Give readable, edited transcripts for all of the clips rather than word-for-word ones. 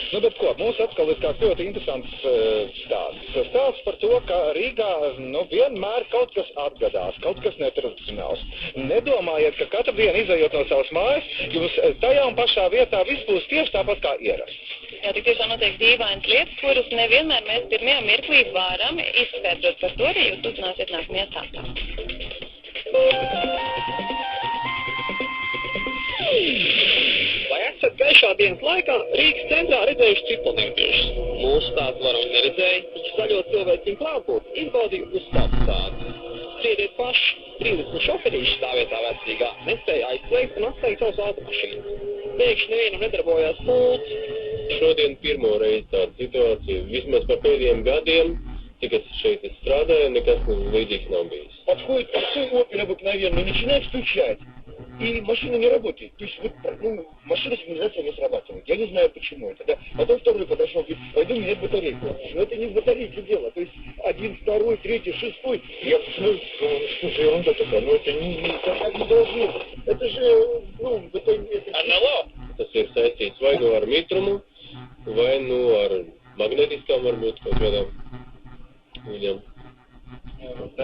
Nu, bet ko, mums atkal ir kāds ļoti interesants stāsts. Stāsts par to, ka Rīgā vienmēr kaut kas atgadās, kaut kas netradicionāls. Nedomājiet, ka katru dienu izejot no savas mājas, jums tajā un pašā vietā viss būs tieši tāpat kā ierasts. Jā, tik tiešām notiek dīvainas lietas, kuras nevienmēr mēs pirmajā mirklī varam izskaidrot. Par to arī jūs uzzināsiet nākamajā stāstā. Vai esat gaišā dienas laikā Rīgas centrā redzējuši ciklonietiešus? Mūsu stāstu varam neredzēja, taču zaļo cilvēciņu klātbūtni izbaudīja uz savu stāstu. Spriediet paši, 30 šoferīši stāvvietā vecrīgā nespēja aizslēgt un atslēgt savus automašīnu. Pēkšņi nevienam nedarbojās pults. Šodien pirmo reizi tāda situācija, vismaz par pēdējiem gadiem, cik es šeit strādāju, неkas līdzīgs nav bijis. Подходит простой Opel обыкновенный, начинает стучать, и машина не работает. То есть вот, машина сигнализация не срабатывает. Я не знаю, почему это. Да? Потом второй подошел, говорит, пойду менять батарейку. Но это не в батарейке дело. То есть один, второй, третий, шестой. Я посмотрю, что за ерунда такая? Ну это так не должно. Это же, Tas ir saistīts vai nu ar mitrumu, vai nu ar magnetiskām varbūt kaut kādām viņam.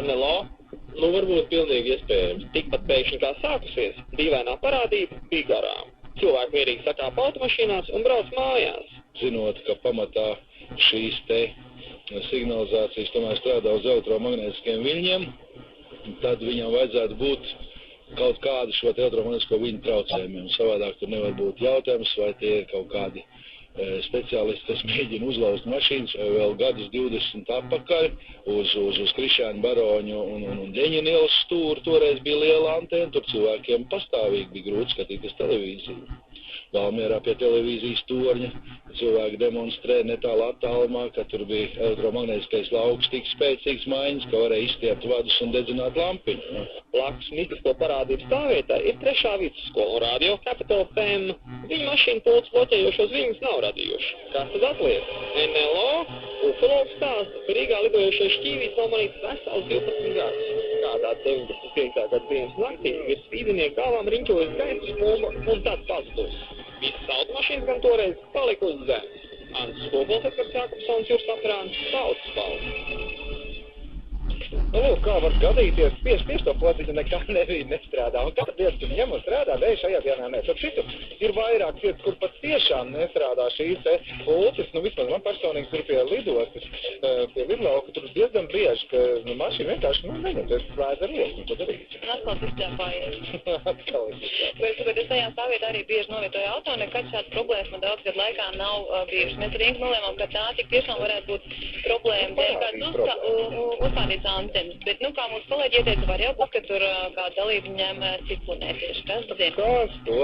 NLO? Nu, varbūt pilnīgi iespējams. Tikpat pēkšņi kā sākusies, dīvainā parādība bija garām. Cilvēki mierīgi sakāpa automašīnās un brauc mājās. Zinot, ka pamatā šīs te signalizācijas tomēr strādā uz elektromagnētiskiem viļņiem, tad viņam vajadzētu būt kaut kādu šo elektromagnētisko viļņu traucējumiem. Savādāk tur nevar būt jautājums, vai tie ir kaut kādi speciālisti, kas mēģina uzlauzt mašīnas vēl gadus 20 atpakaļ uz Krišjāņa Baroņu un Ļeņina ielas stūri. Toreiz bija liela antena, tur cilvēkiem pastāvīgi bija grūti skatīties televīziju. Valmierā pie televīzijas torņa cilvēki demonstrē netālu attālumā, ka tur bija elektromagnētiskais lauks tik spēcīgs maiņas, ka varēja izstiept vadus un dedzināt lampiņu. Blakus mikrosko parādības stāvvietā ir 3. vidusskola un Radio Capital FM. Viņa mašīna pults bloķējošos viļņus nav radījuši. Kas tad atliek? NLO ufologs stāsta, ka Rīgā lidojošais šķīvīts nav manīts vesels 12 gadus. Kādā 95. gada dienas naktī ir spīdinieki galvām riņķojas gaismas bumba un tāds pazudus. Visas automašīnas gan toreiz palika uz zemes. Ants Skobols, Edgars Jākubsons, Juris Aprāns, Tautas balss. Nu, lūk, kā var gadīties, tieši to platiņu nekā nestrādā. Un katru dienu tu ņem un strādā, bet šajā dienā nē. Tad šitu ir vairāk vietas, kur pat tiešām nestrādā šīs te pulces. Nu, vismaz man personīgi tur pie lidostas, pie lidlauka, tur diezgan bieži, ka mašīna vienkārši, neņem, tas slēdz ar iesmu, to darīt. Un atkal izķēpājies. Atkal izķēpājies. Bet es tajā stāvvietā arī bieži novietoju auto, nekad šāds problēmas man daudz gadu laikā nav bijušas. Mēs ar Ingu nolēmām, ka tā tik tiešām varētu būt problēma, dēļ kāds uzstādīts antenas. Bet, kā mūsu kolēģi ieteica, var jau būt, ka tur kāda dalība ņem ciklonētieši. Kas to?